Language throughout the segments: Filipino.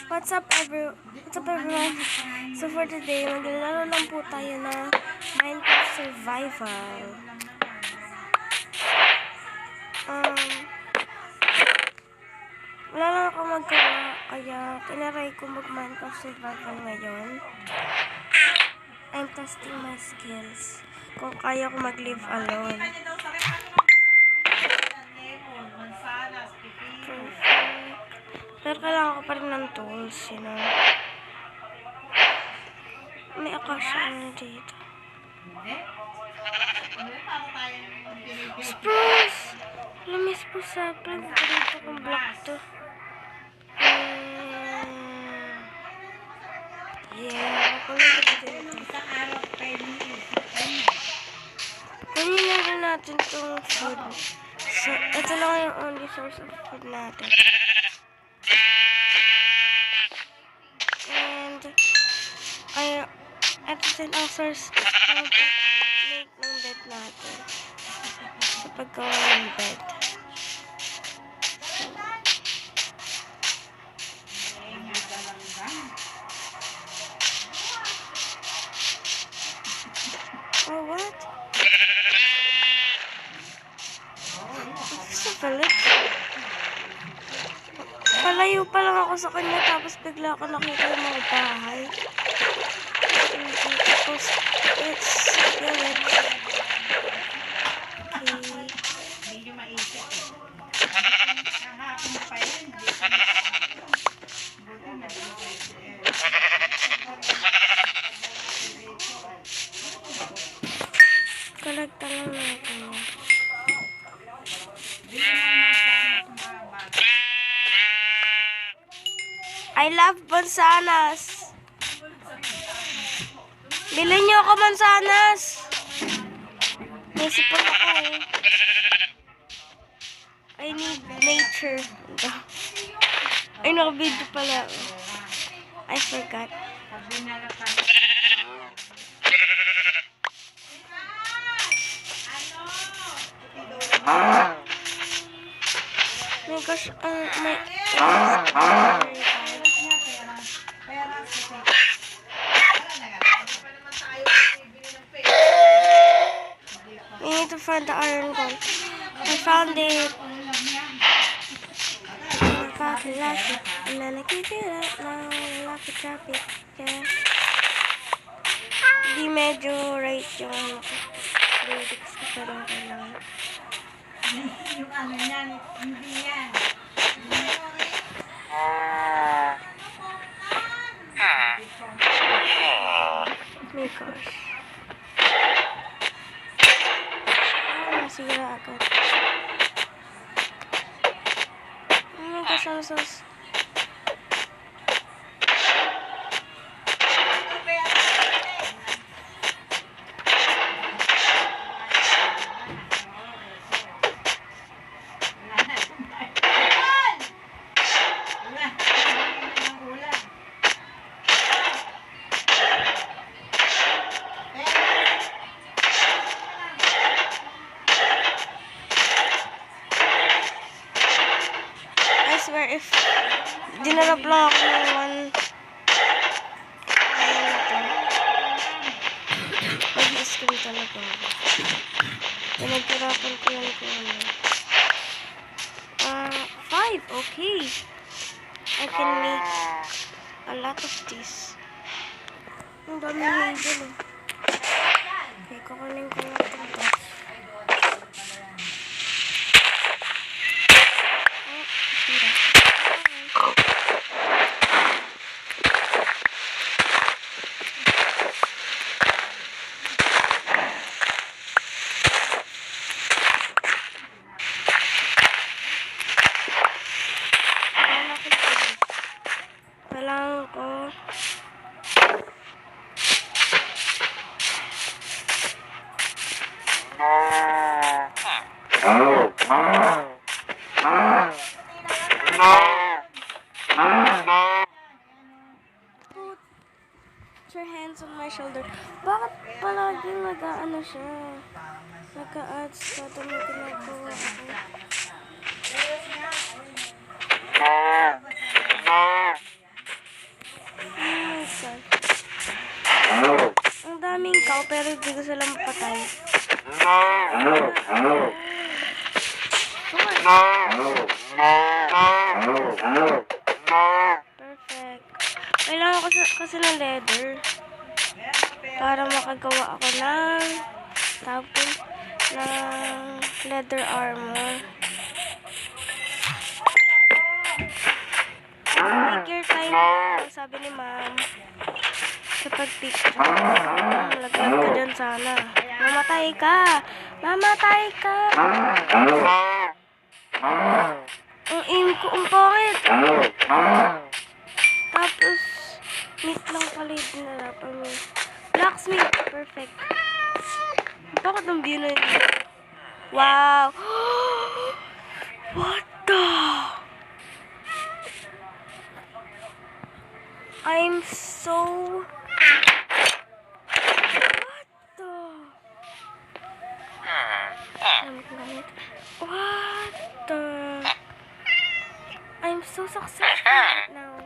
What's up everyone? So for today, maglalaro lang po tayo ng Minecraft Survival. Wala lang ako maggawa, kaya tinaray ko mag-Minecraft Survival ngayon. I'm testing my skills. Kung kaya ko mag-live alone. Pero kailangan ko pa rin ng tools, you know. May akasya na dito. Spruce! Lamis po sa plan. Dito kong block to. Yeah, ako lang dito. Kunin na rin natin itong food. So, ito lang yung only source of food natin. And, ito din ang source ng make ng bed natin. Sa paggawa ng bed. Oh, what? It's a village. Palayo pa lang ako sa kanya, tapos bigla ako nakita yung mga bahay. Tapos, it's village. Okay. Medyo maisip eh. Kahapon pa yun. Kalagta lang natin. I love mansanas. Bilhin niyo ako mansanas. May sipon ako eh. I need nature. Ay, naka-video pala. I forgot. My gosh, we need to find the iron gold. I found it. And then I can get it now. I like to trap it. Yeah. Di medyo right yung lyrics ko, pero okay lang. Yung ano yan, hindi yan. Oh my gosh. Nasira agad. Oh my gosh, ang sauce. If dinarap lang ako ng one mag-screen talaga pinagkirapan ko yan ko 5, okay, I can make a lot of this. Ang dami yung dyan eh. Okay, kukunin ko lang ito. Kailangan ko put your hands on my shoulder. Bakit palaging nag-ano siya? Nag-a-ads ka ito may ginagawa ako. pero hindi ko sila mapatay. Perfect. Kailangan ko kasi ng leather para makagawa ako ng tapos ng leather armor. Figure time po, sabi ni ma'am. Sa pag-picture. Laglag ka dyan sana. Mamatay ka! Mamatay ka! Ang aim ko, ang pangit! Tapos, meat lang pala yung dinalapan mo. Blacksmith! Perfect. Bakit ang view na yun? Wow! What the? I'm so... What the? What the? I'm so successful right now.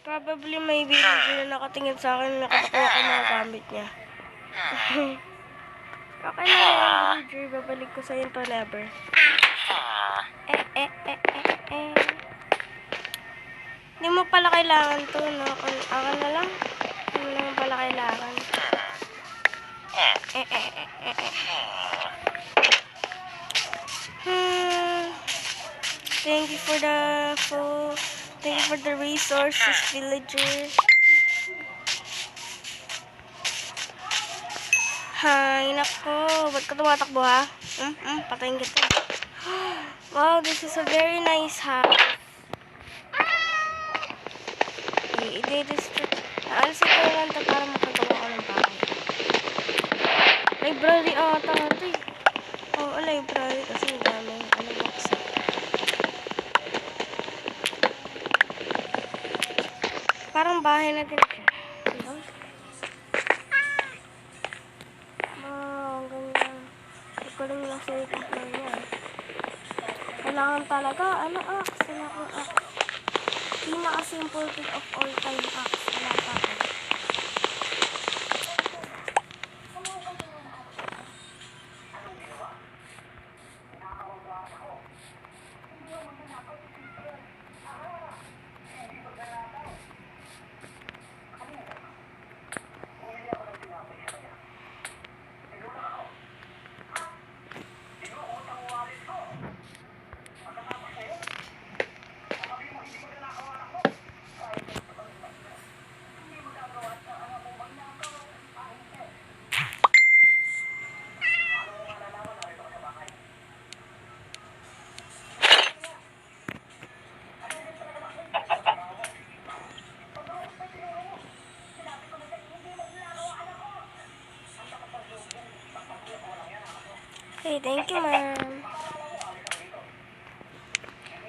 Probably may villager na nakatingin sa akin na nakakuha ko mga gamit niya. Okay na yung villager, babalik ko sa yun to never. Hindi mo pala kailangan to, no? Ako na lang. Hindi mo naman pala kailangan. Thank you for the food. Thank you for the resources, villager. Hay, nako. Ba't ka tumatakbo, ha? Patayin kita. Wow, this is a very nice house. I-destroy. Naalis ito lang ito para makagawa ko ng bahay. Library ata ito eh. Oo, library kasi ang dami. Ano box? Parang bahay na din siya. Diba? Wow, ang ganda. Ikuling lang sa ikot na niya. Kailangan talaga. Ano axe? Wala akong axe. Pinaka-simple thing of all time axe. Wala pa ako. Okay, thank you, ma'am.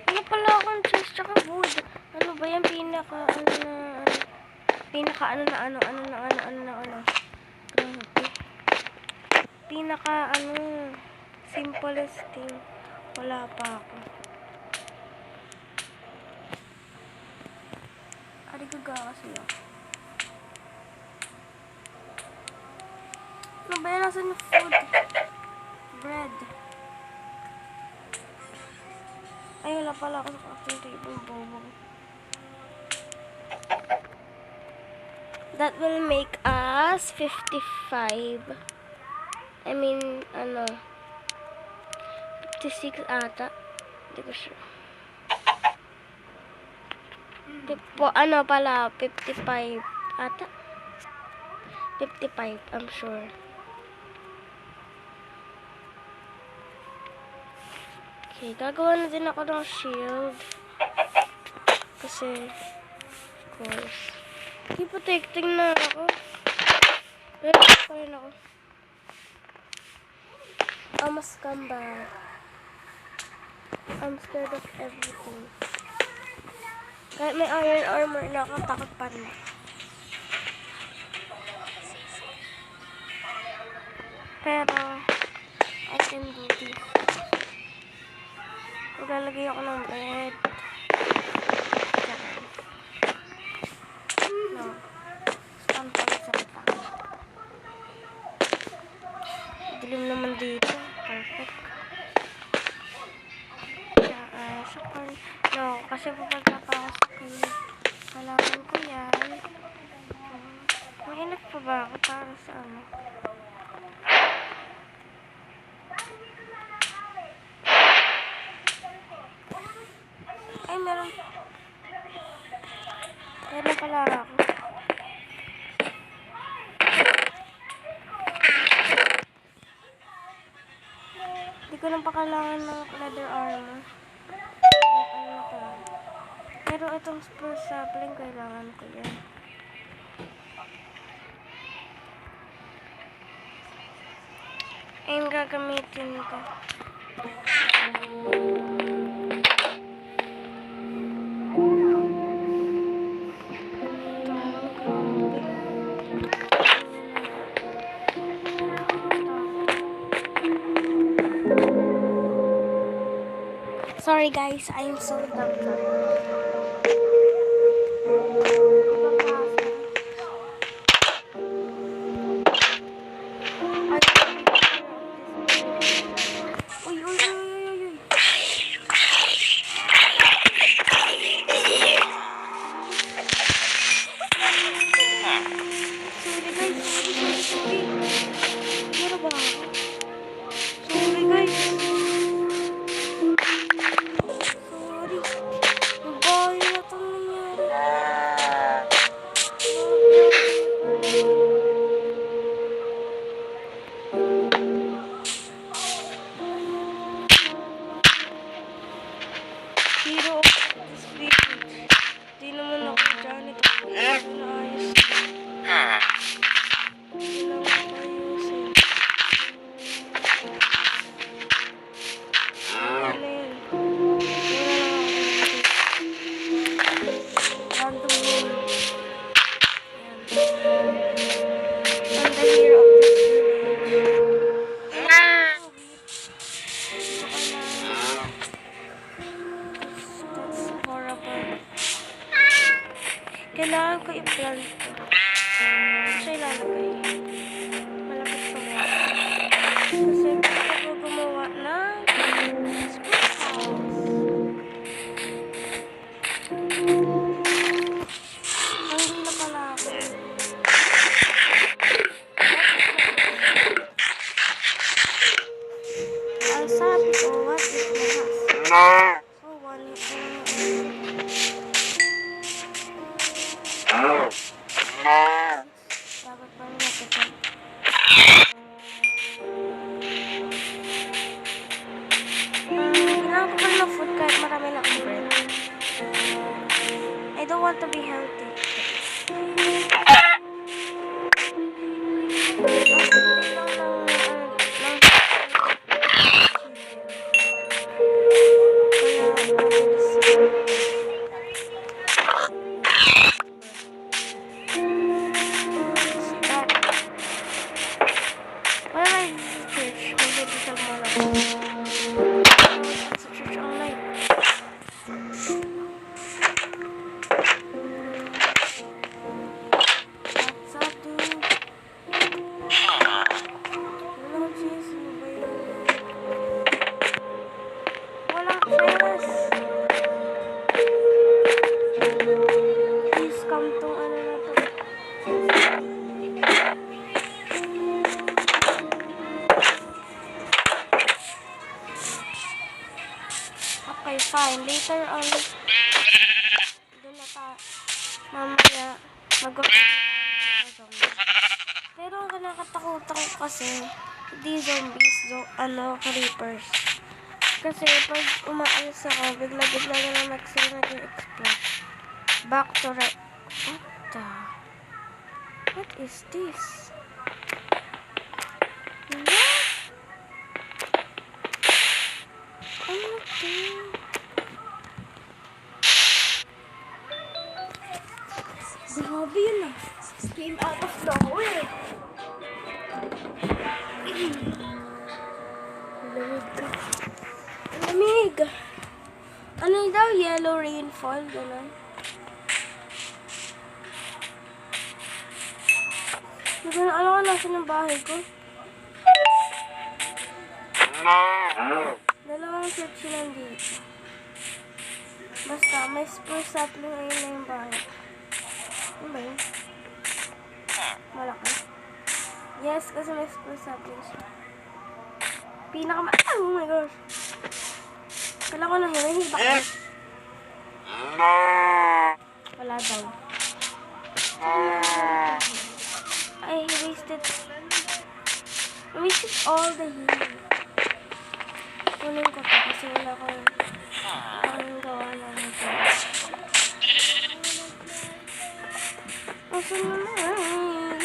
Ano pala akong chest tsaka wood? Ano ba yan? Grabe. Simplest thing. Wala pa ako. Arigaga kasi ako. Ano ba yan? Nasaan yung food? Bread. Ay, wala pala ako sa crafting table. Bobo. That will make us 55. I mean, 56 ata. Hindi ko sure. 55 ata. 55, I'm sure. Okay, gagawa na din ako ng shield. Kasi, of course. Hindi protecting na ako. Pero pa rin ako. I must come back. I'm scared of everything. Kahit may iron armor na ako, takot pa rin. Pero, I can do this. Maglalagay ako ng bread. No. Stand pala sa No, kasi pupunta pa ako sa clinic. Kailangan ko yan. May enough pa ba ako para sa ano? Ay, meron. Meron pala ako. Hindi ko lang pa kailangan ng leather armor. Ano to? Pero itong spruce sapling, kailangan ko yan. Ayun, gagamitin ko. Sorry guys, I'm so dumb. Uy, uy, uy, uy, uy. Sorry guys, sorry. Meron ba ako? Sorry guys. Sorry. Mabayo na itong nangyari. Hero of the spirit. Di naman ako dyan. Ito ko naayos. Di naman ako ayusin. Ano yun? Random roll. I'm the hero of this village. That's horrible. Kailangan ko i-plant to. Siya ilalagay. Malapit sa wall. Kasi gusto ko gumawa ng spruce house. Hanggang na pala ako. Ang sabi ko, what is the house? So, one is dapat pa rin natin ito. Kailangan ko pa rin ng food kahit marami na akong bread. I don't want to be healthy. Okay, fine. Later on, doon na mamaya, mag-upload na tayo ng zombie. Pero ang nakatakutan ko kasi, di zombies, creepers. Kasi pag umaalis ako, bigla-bigla na lang sila nag-explode. Back to what is this? What? Ano to? Grabe yun ah. Came out of nowhere. Lamig. Ano yun daw? Yellow rainfall. Ganun. Alam ko nasa ng bahay ko. Dalawang section lang dito. Basta, may spruce sapling ayun na yung bahay. Ano ba yun? Malaki. Yes, kasi may spruce sapling siya. Oh my gosh. Kailan ko na hinahiba ko. Wala daw. I wasted all the hay. Kunin ko to kasi wala akong gawa na nito. Asan na naman?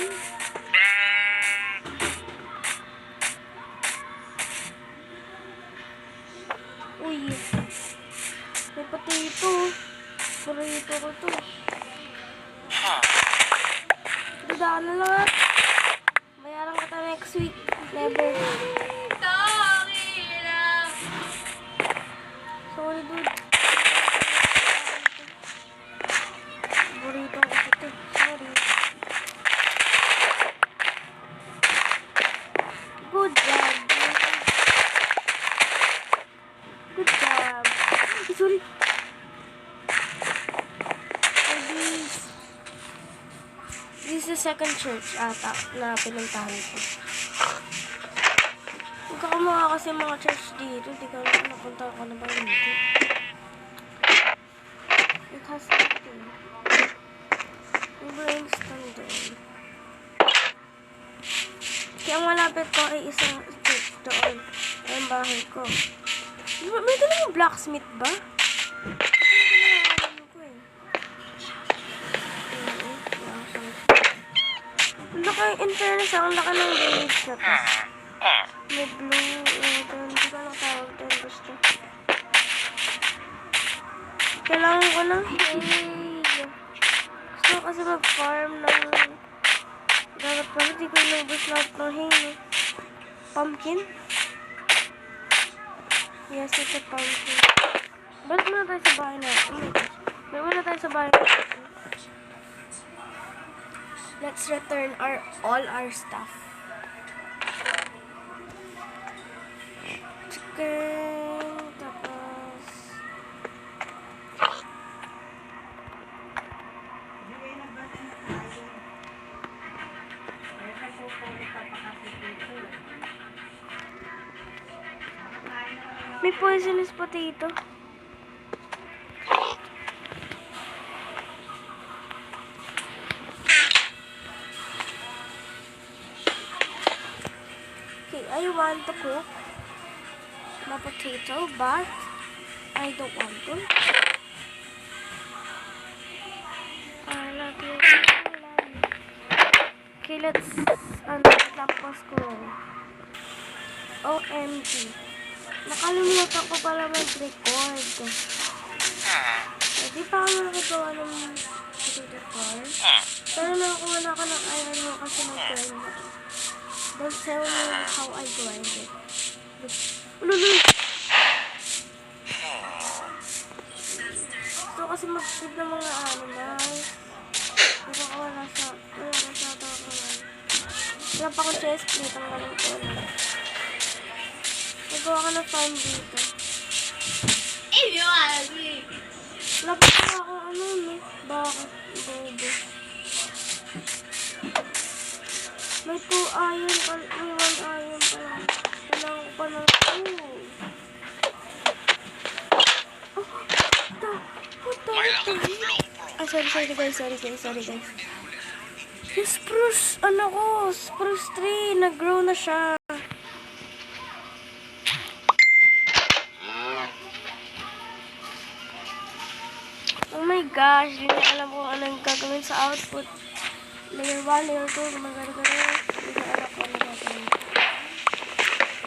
Uy. May potato. Burrito ko to. Dudaan na lang. Bayaran ka tayo next week. Never. Sorry, dude. Burrito ko ito. Sorry. Good job. Good job. Ay, sorry. This is the second church ata na pinuntahan ko. Magkakamukha kasi mga church dito. Hindi ka napunta ka na ba dito? It has nothing. Yung brainstorm doon. Kaya ang malapit ko ay isang church doon. Ay ang bahay ko. May talagang blacksmith ba? Laki, in fairness, ang laki ng village na to. May blue, hindi ko lang tawag doon, basta. Kailangan ko ng hay. Gusto ko kasi mag-farm ng dapat pa, hindi ko inubos lahat ng hay. Pumpkin? Yes, it's a pumpkin. Balik muna tayo sa bahay natin. Balik muna tayo sa bahay natin. Let's return all our stuff. Chicken, tapos may poisonous potato. I want to cook my potato, but I don't want to. I love you. Okay, let's tapos ko. OMG. Nakalimutan ko pala mag-record. Di pa ako nakagawa ng potato farm. Pero nakakuha na ako ng iron mo kasi mag-grind na. Don't tell me how I grind it. Gusto kasi mag-feed ng mga animals. Pero wala sa tawag. Wala pa akong chest plate. Ang galing ko na. Nagawa ka ng farm dito. Wala pa ako no? Bakit? Bobo. May 2 iron pa, may 1 iron pa lang. Kailangan ko pa ng 2. Sorry guys. Yung spruce, spruce tree, nag-grow na siya. Oh my gosh, hindi na alam kung anong gagawin sa output. Layer 1, layer 2, gumagano-gano. Hindi ko alam kung ano gagawin.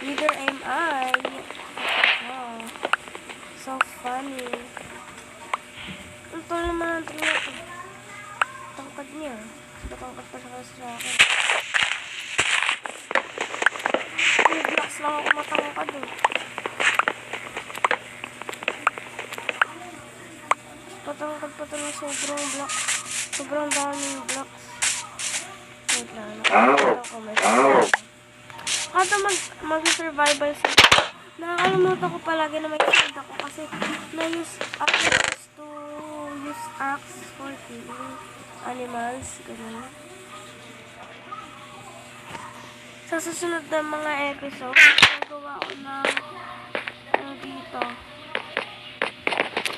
Neither am I. Oh, so funny. Ang tol naman ang tree ito. Tangkad niya. Matangkad pa siya kasi sa akin. May blocks lang ako matangkad eh. Patangkad pa ito ng sobrang blocks. Sobrang daming blocks. Wait lang. Nakakalimutan ko may kada mag-survival sa nakakalimutan ko palagi na may shield ako kasi na-use up axe for killing animals, ganun. Sa susunod na mga episode, gagawa ko ng dito,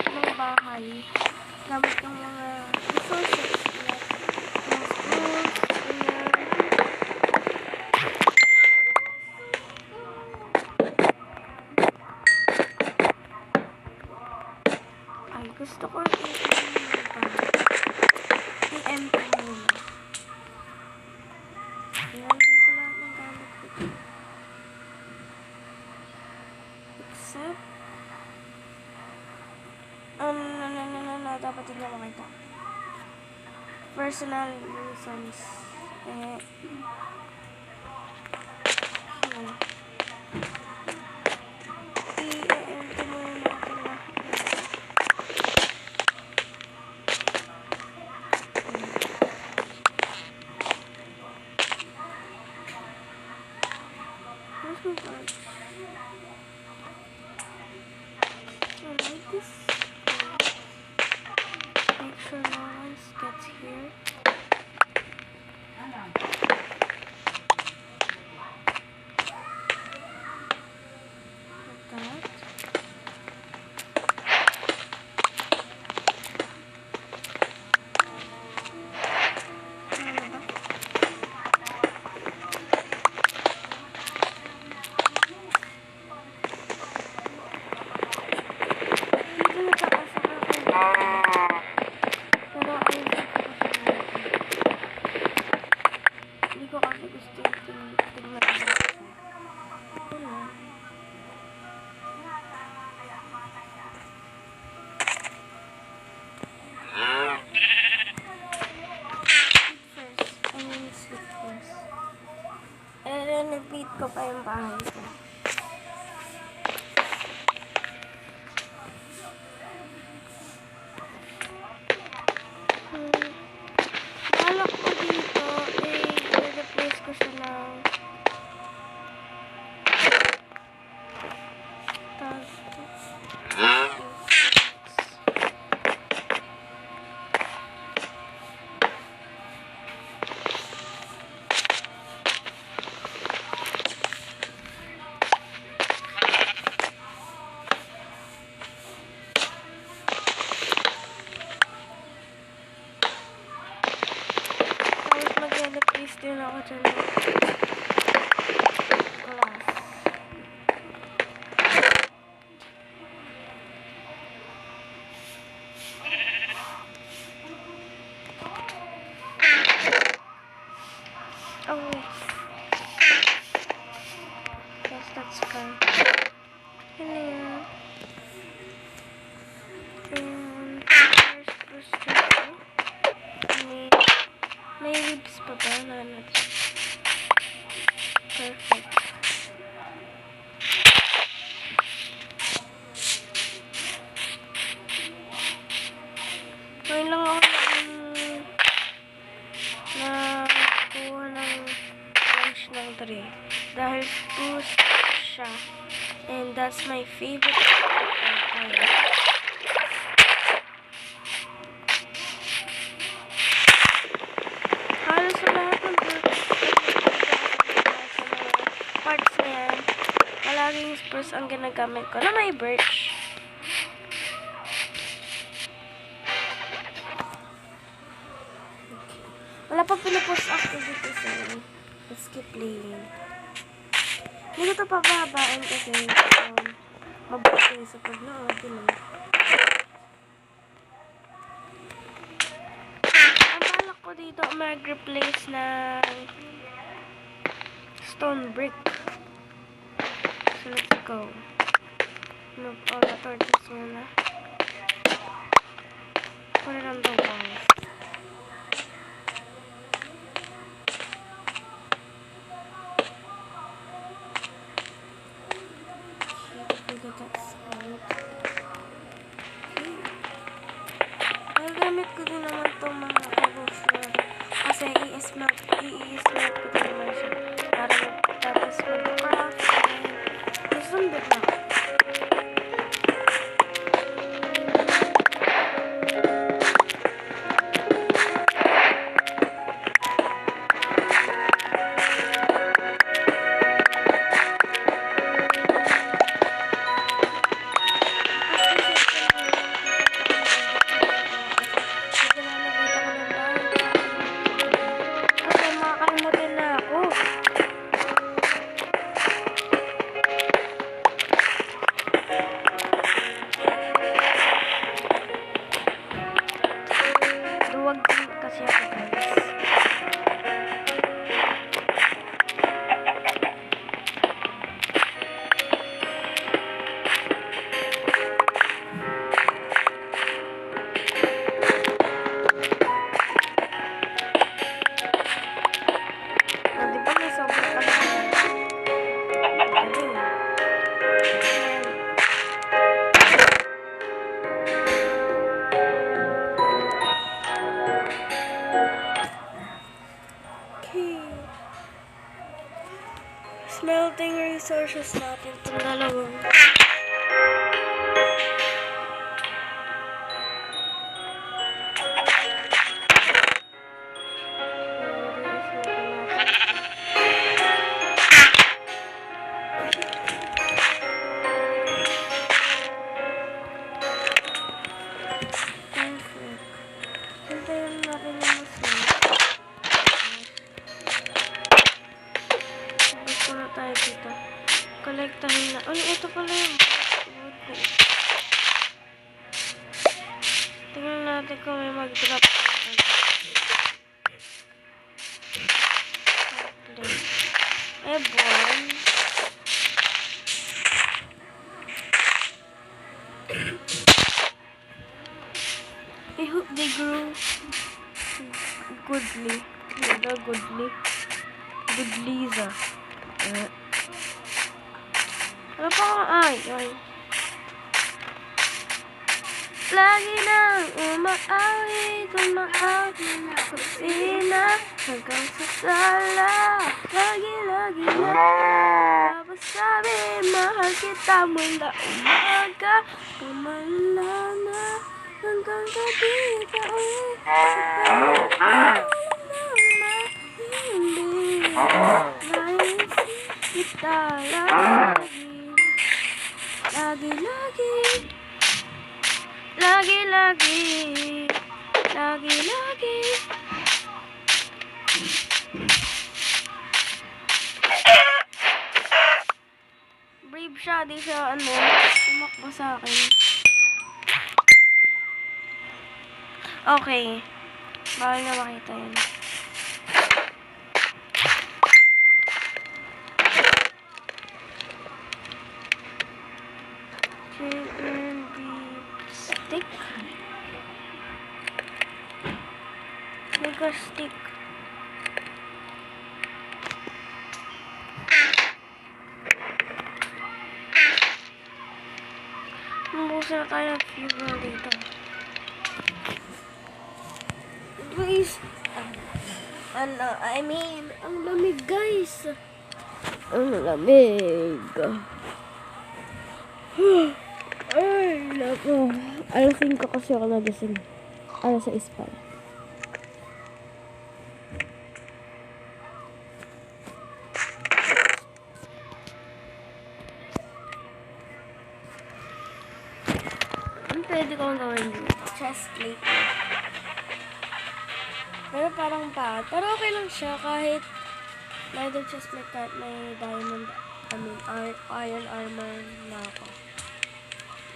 ng bahay. Gamit ng mga resources. Mga tools, ganyan. Ay, gusto ko i-empty muna. Ilalagay ko lahat ng gamit ko dito. Except, dapat hindi na makita. Personal reasons. I-empty muna natin lahat. Where's my torch? I like this. Make sure no one gets here. Ano? Like that. Ano ba? Hindi nagkakasakit ako. Pero ayun ko kasi hindi ko kasi gusto yung tingnan ko. Ito lang. Sweet first. I-renovate ko pa yung bahay ko. Balak ko dito, i-replace ko siya ng tapos mag-replace din ako dyan ng glass. Oh, wait. Yes, that's fine. Hello. And there's supposed to be may ribs pa ba na natin? Perfect. Ngayon lang ako nakuha ng lunch ng tray. Dahil toast siya. And that's my favorite kind. Halos sa lahat ng parts na yan, palaging spruce ang ginagamit ko na may birch. Wala pa pinupost ako dito sa let's keep playing. Hindi ko ito pabahabaan kasi mabuti sa pag-nood. Ang balak ko dito mag-replace ng stone brick. So let's go. Move all the torches muna. Put it on the wall. Gamit ko din naman itong mga arrows na kasi i-smelt ko din naman siya para tapos mag-craft and sundot na. Tinatawag din kasi ako guys. Di ba may sobrang pala? Galing. Okay. Smelting resources natin itong dalawang. Perfect. Hintayin natin yung mas tapos ko na tayo dito. Kolektahin na. Ay, ito pala yung wood. Tingnan natin kung may mag-drop. Ebon. I hope they grow goodly. Goodly. Goodliza. Ano pa nga? Ay. Lagi nang umaawit sa kusina hanggang sa sala. Lagi na papasabi, mahal kita mula umaga pumala na hanggang gabi ka ulit. Kita lagi. Brave siya, di siya tumakbo sa akin. Okay. Bawal na makita yan. Chicken beef stick. Mega stick. Mabusin na tayo ng fuel dito. Guys, ang lamig guys. Ang lamig. Ay, naku. Alas 5 kasi ako nagising. Alas 6 pala. Ano pwede kong gawin dito? Chest plate. Pero parang pangit. Pero okay lang siya kahit may chest plate kahit may diamond, iron armor na ako.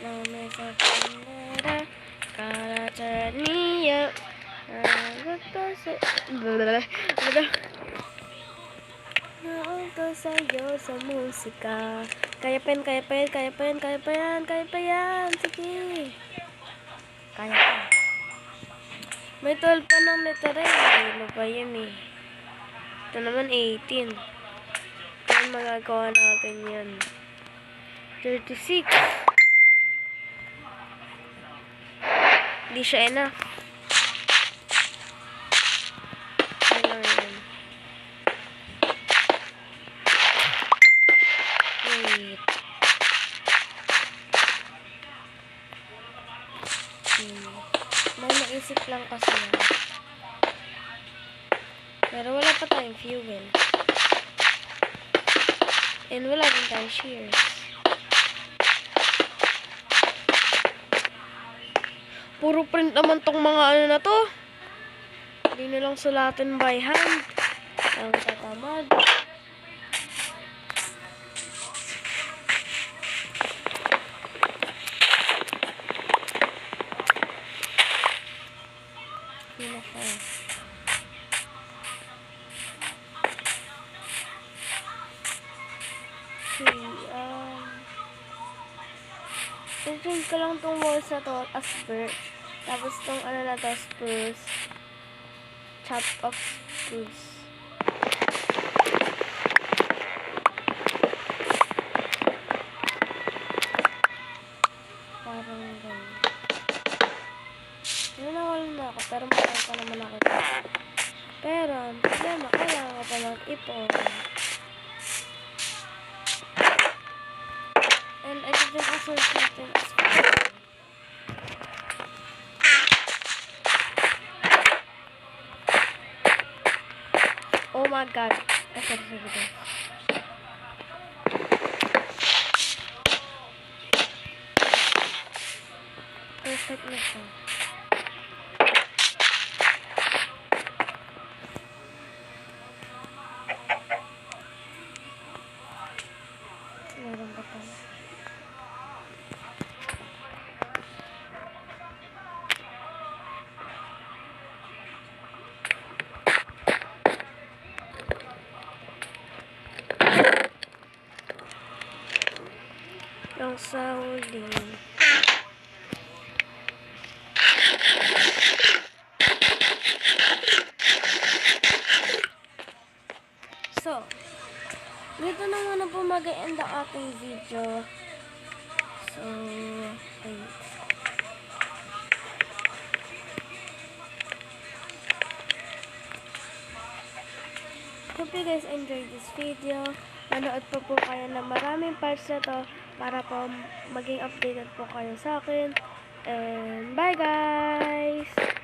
Na may sa pandera, karataniya, naunto sa'yo sa musika. Kaya pa yan. Sige. Kaya pa. May 12 pa ng letter ano pa yan eh. Ito naman 18. Kaya magagawa natin yan. 36. Hindi siya enough. Kailangan yan. Wait. May naisip lang kasi yan. Pero wala pa tayong fuel. And wala din tayong shears. Puro print naman tong mga ano na to. Hindi na lang sulatin by hand. Ang tatamad. Hindi na siya. Okay, i-change ko lang tong walls na to as birch. Tapos tong ano na to, spruce. Chop of spruce. Parang ganun. Nawala na ako, pero marami pa naman ako dito. Pero, ang problema, kailangan ko pa mag-ipon. And I didn't also something as well. Oh my god. Sorry. Perfect na siya. Meron pa pala. Yung sa huli. So, dito na muna po mag-end ang ating video. So, wait. Hope you guys enjoyed this video. Manood po kayo ng maraming parts na to para po maging updated po kayo sa akin. And bye guys!